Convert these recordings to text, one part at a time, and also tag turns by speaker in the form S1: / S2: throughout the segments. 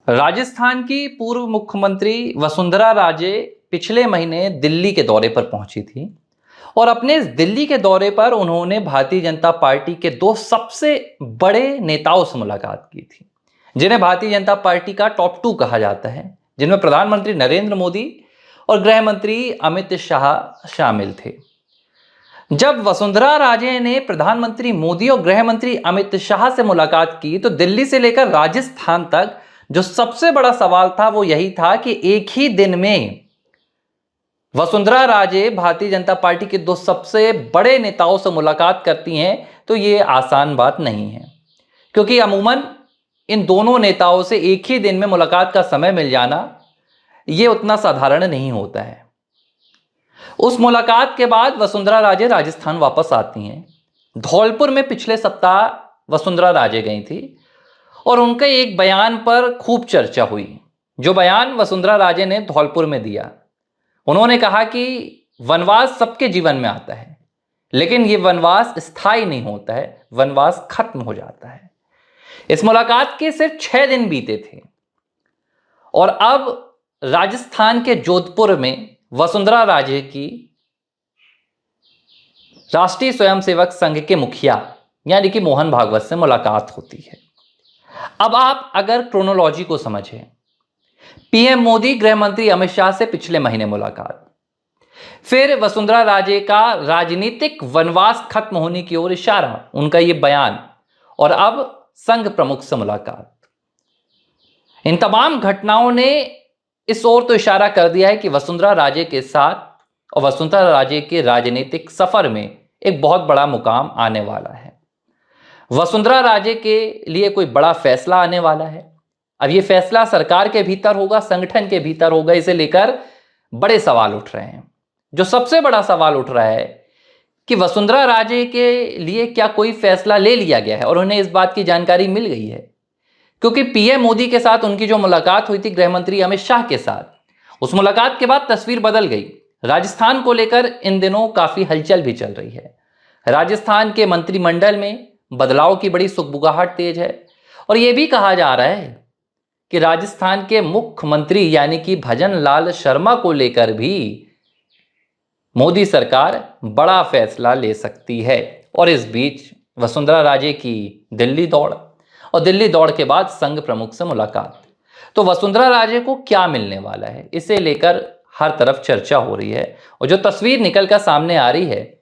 S1: राजस्थान की पूर्व मुख्यमंत्री वसुंधरा राजे पिछले महीने दिल्ली के दौरे पर पहुंची थी और अपने इस दिल्ली के दौरे पर उन्होंने भारतीय जनता पार्टी के दो सबसे बड़े नेताओं से मुलाकात की थी, जिन्हें भारतीय जनता पार्टी का टॉप 2 कहा जाता है, जिनमें प्रधानमंत्री नरेंद्र मोदी और गृह मंत्री अमित शाह शामिल थे। जब वसुंधरा राजे ने प्रधानमंत्री मोदी और गृह मंत्री अमित शाह से मुलाकात की तो दिल्ली से लेकर राजस्थान तक जो सबसे बड़ा सवाल था वो यही था कि एक ही दिन में वसुंधरा राजे भारतीय जनता पार्टी के दो सबसे बड़े नेताओं से मुलाकात करती हैं तो ये आसान बात नहीं है, क्योंकि अमूमन इन दोनों नेताओं से एक ही दिन में मुलाकात का समय मिल जाना ये उतना साधारण नहीं होता है। उस मुलाकात के बाद वसुंधरा राजे राजस्थान वापस आती हैं। धौलपुर में पिछले सप्ताह वसुंधरा राजे गई थी और उनके एक बयान पर खूब चर्चा हुई। जो बयान वसुंधरा राजे ने धौलपुर में दिया, उन्होंने कहा कि वनवास सबके जीवन में आता है, लेकिन ये वनवास स्थायी नहीं होता है, वनवास खत्म हो जाता है। इस मुलाकात के सिर्फ 6 दिन बीते थे और अब राजस्थान के जोधपुर में वसुंधरा राजे की राष्ट्रीय स्वयंसेवक संघ के मुखिया यानी कि मोहन भागवत से मुलाकात होती है। अब आप अगर क्रोनोलॉजी को समझें, पीएम मोदी गृह मंत्री अमित शाह से पिछले महीने मुलाकात, फिर वसुंधरा राजे का राजनीतिक वनवास खत्म होने की ओर इशारा, उनका यह बयान, और अब संघ प्रमुख से मुलाकात। इन तमाम घटनाओं ने इस ओर तो इशारा कर दिया है कि वसुंधरा राजे के साथ और वसुंधरा राजे के राजनीतिक सफर में एक बहुत बड़ा मुकाम आने वाला है। वसुंधरा राजे के लिए कोई बड़ा फैसला आने वाला है। अब ये फैसला सरकार के भीतर होगा, संगठन के भीतर होगा, इसे लेकर बड़े सवाल उठ रहे हैं। जो सबसे बड़ा सवाल उठ रहा है कि वसुंधरा राजे के लिए क्या कोई फैसला ले लिया गया है, और उन्हें इस बात की जानकारी मिल गई है, क्योंकि पीएम मोदी के साथ उनकी जो मुलाकात हुई थी गृह मंत्री अमित शाह के साथ, उस मुलाकात के बाद तस्वीर बदल गई। राजस्थान को लेकर इन दिनों काफी हलचल भी चल रही है। राजस्थान के मंत्रिमंडल में बदलाव की बड़ी सुगबुगाहट तेज है और यह भी कहा जा रहा है कि राजस्थान के मुख्यमंत्री यानी कि भजन लाल शर्मा को लेकर भी मोदी सरकार बड़ा फैसला ले सकती है। और इस बीच वसुंधरा राजे की दिल्ली दौड़ और दिल्ली दौड़ के बाद संघ प्रमुख से मुलाकात, तो वसुंधरा राजे को क्या मिलने वाला है, इसे लेकर हर तरफ चर्चा हो रही है। और जो तस्वीर निकल कर सामने आ रही है,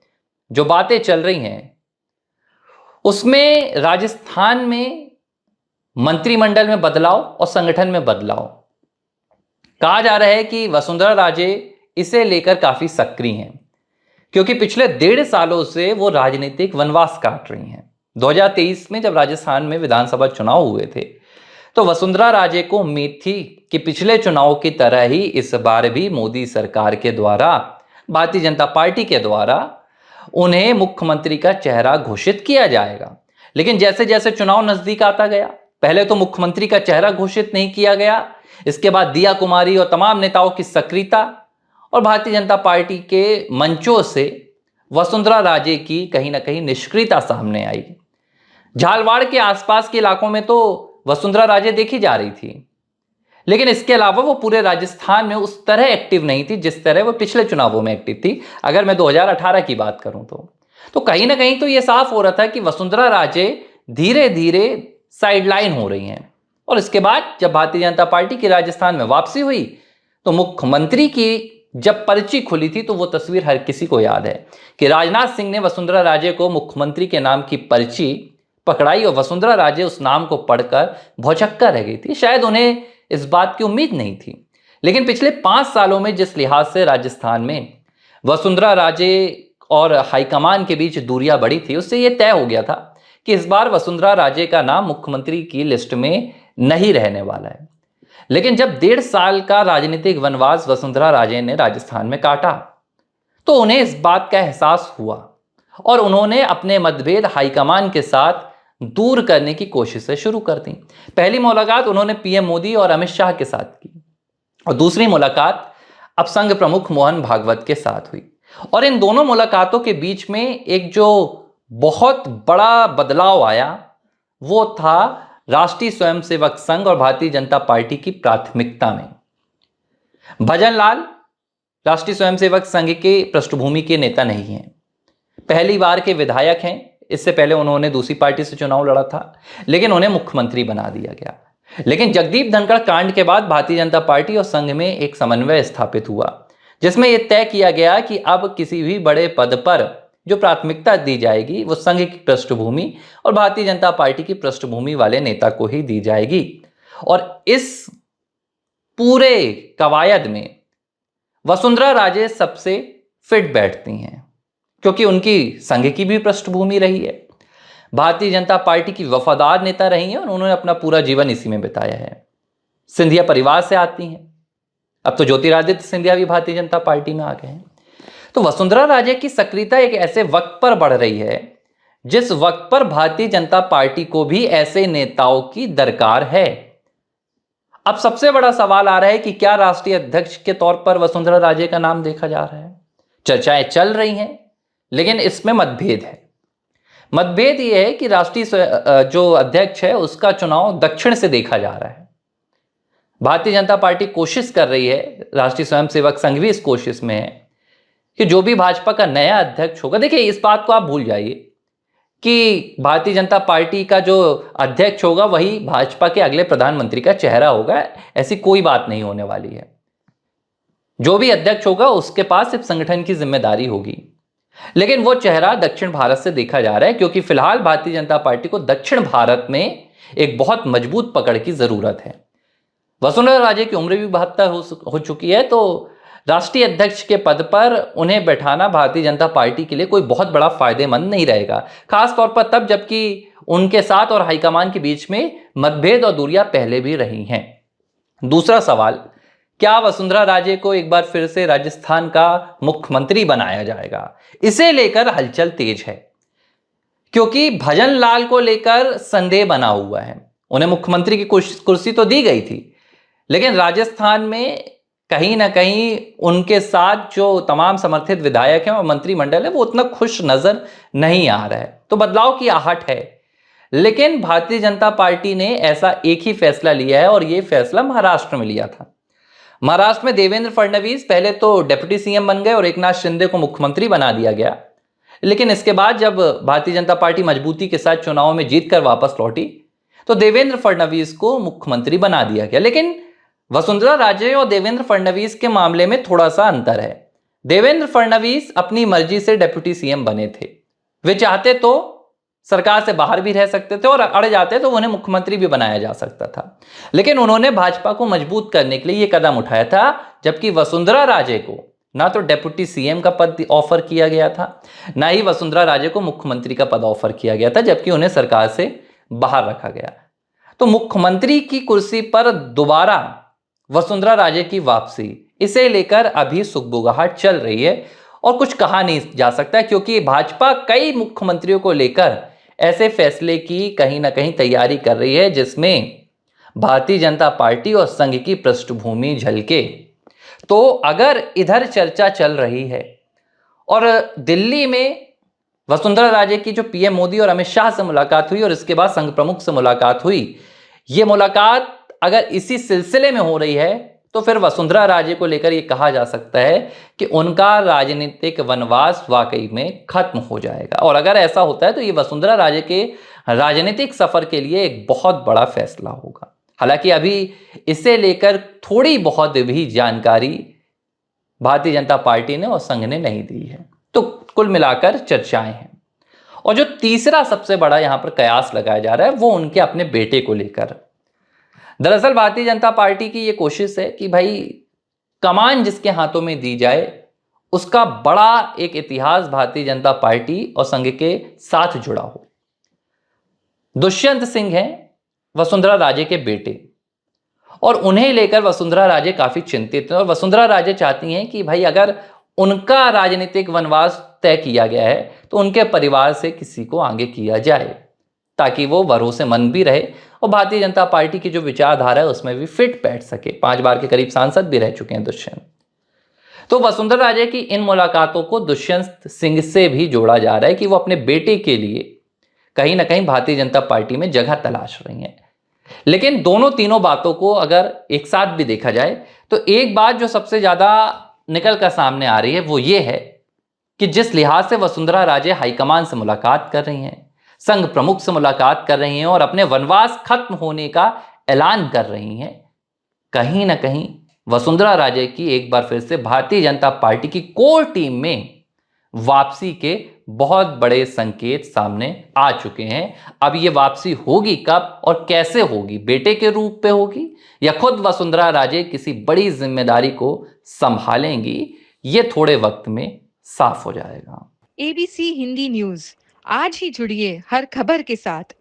S1: जो बातें चल रही हैं, उसमें राजस्थान में मंत्रिमंडल में बदलाव और संगठन में बदलाव, कहा जा रहा है कि वसुंधरा राजे इसे लेकर काफी सक्रिय हैं, क्योंकि पिछले 1.5 सालों से वो राजनीतिक वनवास काट रही हैं। 2023 में जब राजस्थान में विधानसभा चुनाव हुए थे तो वसुंधरा राजे को उम्मीद थी कि पिछले चुनाव की तरह ही इस बार भी मोदी सरकार के द्वारा, भारतीय जनता पार्टी के द्वारा उन्हें मुख्यमंत्री का चेहरा घोषित किया जाएगा। लेकिन जैसे जैसे चुनाव नजदीक आता गया, पहले तो मुख्यमंत्री का चेहरा घोषित नहीं किया गया, इसके बाद दिया कुमारी और तमाम नेताओं की सक्रियता और भारतीय जनता पार्टी के मंचों से वसुंधरा राजे की कहीं ना कहीं निष्क्रियता सामने आई। झालवाड़ के आसपास के इलाकों में तो वसुंधरा राजे देखी जा रही थी, लेकिन इसके अलावा वो पूरे राजस्थान में उस तरह एक्टिव नहीं थी जिस तरह वो पिछले चुनावों में एक्टिव थी। अगर मैं 2018 की बात करूं तो कहीं ना कहीं तो ये साफ हो रहा था कि वसुंधरा राजे धीरे धीरे साइडलाइन हो रही हैं। और इसके बाद जब भारतीय जनता पार्टी की राजस्थान में वापसी हुई तो मुख्यमंत्री की जब पर्ची खुली थी तो वो तस्वीर हर किसी को याद है कि राजनाथ सिंह ने वसुंधरा राजे को मुख्यमंत्री के नाम की पर्ची पकड़ाई और वसुंधरा राजे उस नाम को पढ़कर भौचक्का रह गई थी। शायद उन्हें इस बात की उम्मीद नहीं थी, लेकिन पिछले 5 सालों में जिस लिहाज से राजस्थान में वसुंधरा राजे और हाईकमान के बीच दूरियां बढ़ी थी, उससे यह तय हो गया था कि इस बार वसुंधरा राजे का नाम मुख्यमंत्री की लिस्ट में नहीं रहने वाला है। लेकिन जब 1.5 साल का राजनीतिक वनवास वसुंधरा राजे ने राजस्थान में काटा तो उन्हें इस बात का एहसास हुआ और उन्होंने अपने मतभेद हाईकमान के साथ दूर करने की कोशिशें शुरू कर दी। पहली मुलाकात उन्होंने पीएम मोदी और अमित शाह के साथ की और दूसरी मुलाकात अब संघ प्रमुख मोहन भागवत के साथ हुई। और इन दोनों मुलाकातों के बीच में एक जो बहुत बड़ा बदलाव आया वो था राष्ट्रीय स्वयंसेवक संघ और भारतीय जनता पार्टी की प्राथमिकता में। भजन लाल राष्ट्रीय स्वयंसेवक संघ के पृष्ठभूमि के नेता नहीं हैं, पहली बार के विधायक हैं। इससे पहले उन्होंने दूसरी पार्टी से चुनाव लड़ा था, लेकिन उन्हें मुख्यमंत्री बना दिया गया। लेकिन जगदीप धनखड़ कांड के बाद भारतीय जनता पार्टी और संघ में एक समन्वय स्थापित हुआ, जिसमें यह तय किया गया कि अब किसी भी बड़े पद पर जो प्राथमिकता दी जाएगी वो संघ की पृष्ठभूमि और भारतीय जनता पार्टी की पृष्ठभूमि वाले नेता को ही दी जाएगी। और इस पूरे कवायद में वसुंधरा राजे सबसे फिट बैठती हैं, क्योंकि उनकी संघ की भी पृष्ठभूमि रही है, भारतीय जनता पार्टी की वफादार नेता रही हैं और उन्होंने अपना पूरा जीवन इसी में बिताया है। सिंधिया परिवार से आती हैं, अब तो ज्योतिरादित्य सिंधिया भी भारतीय जनता पार्टी में आ गए हैं। तो वसुंधरा राजे की सक्रियता एक ऐसे वक्त पर बढ़ रही है जिस वक्त पर भारतीय जनता पार्टी को भी ऐसे नेताओं की दरकार है। अब सबसे बड़ा सवाल आ रहा है कि क्या राष्ट्रीय अध्यक्ष के तौर पर वसुंधरा राजे का नाम देखा जा रहा है। चर्चाएं चल रही हैं, लेकिन इसमें मतभेद है। मतभेद यह है कि राष्ट्रीय जो अध्यक्ष है उसका चुनाव दक्षिण से देखा जा रहा है। भारतीय जनता पार्टी कोशिश कर रही है, राष्ट्रीय स्वयंसेवक संघ भी इस कोशिश में है कि जो भी भाजपा का नया अध्यक्ष होगा, देखिए इस बात को आप भूल जाइए कि भारतीय जनता पार्टी का जो अध्यक्ष होगा वही भाजपा के अगले प्रधानमंत्री का चेहरा होगा, ऐसी कोई बात नहीं होने वाली है। जो भी अध्यक्ष होगा उसके पास सिर्फ संगठन की जिम्मेदारी होगी, लेकिन वो चेहरा दक्षिण भारत से देखा जा रहा है, क्योंकि फिलहाल भारतीय जनता पार्टी को दक्षिण भारत में एक बहुत मजबूत पकड़ की जरूरत है। वसुंधरा राजे की उम्र भी 72 हो चुकी है, तो राष्ट्रीय अध्यक्ष के पद पर उन्हें बैठाना भारतीय जनता पार्टी के लिए कोई बहुत बड़ा फायदेमंद नहीं रहेगा, खासतौर पर तब जबकि उनके साथ और हाईकमान के बीच में मतभेद और दूरियां पहले भी रही हैं। दूसरा सवाल, क्या वसुंधरा राजे को एक बार फिर से राजस्थान का मुख्यमंत्री बनाया जाएगा? इसे लेकर हलचल तेज है, क्योंकि भजन लाल को लेकर संदेह बना हुआ है। उन्हें मुख्यमंत्री की कुर्सी तो दी गई थी, लेकिन राजस्थान में कहीं ना कहीं उनके साथ जो तमाम समर्थित विधायक हैं और मंत्रिमंडल है वो उतना खुश नजर नहीं आ रहा है। तो बदलाव की आहट है, लेकिन भारतीय जनता पार्टी ने ऐसा एक ही फैसला लिया है और ये फैसला महाराष्ट्र में लिया था। महाराष्ट्र में देवेंद्र फडणवीस पहले तो डिप्टी सीएम बन गए और एकनाथ शिंदे को मुख्यमंत्री बना दिया गया, लेकिन इसके बाद जब भारतीय जनता पार्टी मजबूती के साथ चुनाव में जीतकर वापस लौटी तो देवेंद्र फडणवीस को मुख्यमंत्री बना दिया गया। लेकिन वसुंधरा राजे और देवेंद्र फडणवीस के मामले में थोड़ा सा अंतर है। देवेंद्र फडणवीस अपनी मर्जी से डिप्टी सीएम बने थे, वे चाहते तो सरकार से बाहर भी रह सकते थे और अड़ जाते तो उन्हें मुख्यमंत्री भी बनाया जा सकता था, लेकिन उन्होंने भाजपा को मजबूत करने के लिए यह कदम उठाया था। जबकि वसुंधरा राजे को ना तो डिप्टी सीएम का पद ऑफर किया गया था, ना ही वसुंधरा राजे को मुख्यमंत्री का पद ऑफर किया गया था, जबकि उन्हें सरकार से बाहर रखा गया। तो मुख्यमंत्री की कुर्सी पर दोबारा वसुंधरा राजे की वापसी, इसे लेकर अभी सुगबुगाहट चल रही है और कुछ कहा नहीं जा सकता, क्योंकि भाजपा कई मुख्यमंत्रियों को लेकर ऐसे फैसले की कहीं ना कहीं तैयारी कर रही है जिसमें भारतीय जनता पार्टी और संघ की पृष्ठभूमि झलके। तो अगर इधर चर्चा चल रही है और दिल्ली में वसुंधरा राजे की जो पीएम मोदी और अमित शाह से मुलाकात हुई और इसके बाद संघ प्रमुख से मुलाकात हुई, ये मुलाकात अगर इसी सिलसिले में हो रही है तो फिर वसुंधरा राजे को लेकर यह कहा जा सकता है कि उनका राजनीतिक वनवास वाकई में खत्म हो जाएगा। और अगर ऐसा होता है तो ये वसुंधरा राजे के राजनीतिक सफर के लिए एक बहुत बड़ा फैसला होगा। हालांकि अभी इसे लेकर थोड़ी बहुत भी जानकारी भारतीय जनता पार्टी ने और संघ ने नहीं दी है, तो कुल मिलाकर चर्चाएं हैं। और जो तीसरा सबसे बड़ा यहां पर कयास लगाया जा रहा है वो उनके अपने बेटे को लेकर। दरअसल भारतीय जनता पार्टी की यह कोशिश है कि भाई कमान जिसके हाथों में दी जाए उसका बड़ा एक इतिहास भारतीय जनता पार्टी और संघ के साथ जुड़ा हो। दुष्यंत सिंह हैं वसुंधरा राजे के बेटे और उन्हें लेकर वसुंधरा राजे काफी चिंतित हैं और वसुंधरा राजे चाहती हैं कि भाई अगर उनका राजनीतिक वनवास तय किया गया है तो उनके परिवार से किसी को आगे किया जाए ताकि वो भरोसेमंद भी रहे और भारतीय जनता पार्टी की जो विचारधारा है उसमें भी फिट बैठ सके। 5 बार के करीब सांसद भी रह चुके हैं दुष्यंत। तो वसुंधरा राजे की इन मुलाकातों को दुष्यंत सिंह से भी जोड़ा जा रहा है कि वो अपने बेटे के लिए कहीं ना कहीं भारतीय जनता पार्टी में जगह तलाश रही हैं। लेकिन दोनों तीनों बातों को अगर एक साथ भी देखा जाए तो एक बात जो सबसे ज्यादा निकल कर सामने आ रही है वो ये है कि जिस लिहाज से वसुंधरा राजे हाईकमान से मुलाकात कर रही हैं, संघ प्रमुख से मुलाकात कर रही हैं और अपने वनवास खत्म होने का ऐलान कर रही हैं, कहीं ना कहीं वसुंधरा राजे की एक बार फिर से भारतीय जनता पार्टी की कोर टीम में वापसी के बहुत बड़े संकेत सामने आ चुके हैं। अब ये वापसी होगी कब और कैसे होगी, बेटे के रूप में होगी या खुद वसुंधरा राजे किसी बड़ी जिम्मेदारी को संभालेंगी, ये थोड़े वक्त में साफ हो जाएगा।
S2: ABC हिंदी न्यूज, आज ही जुड़िए हर खबर के साथ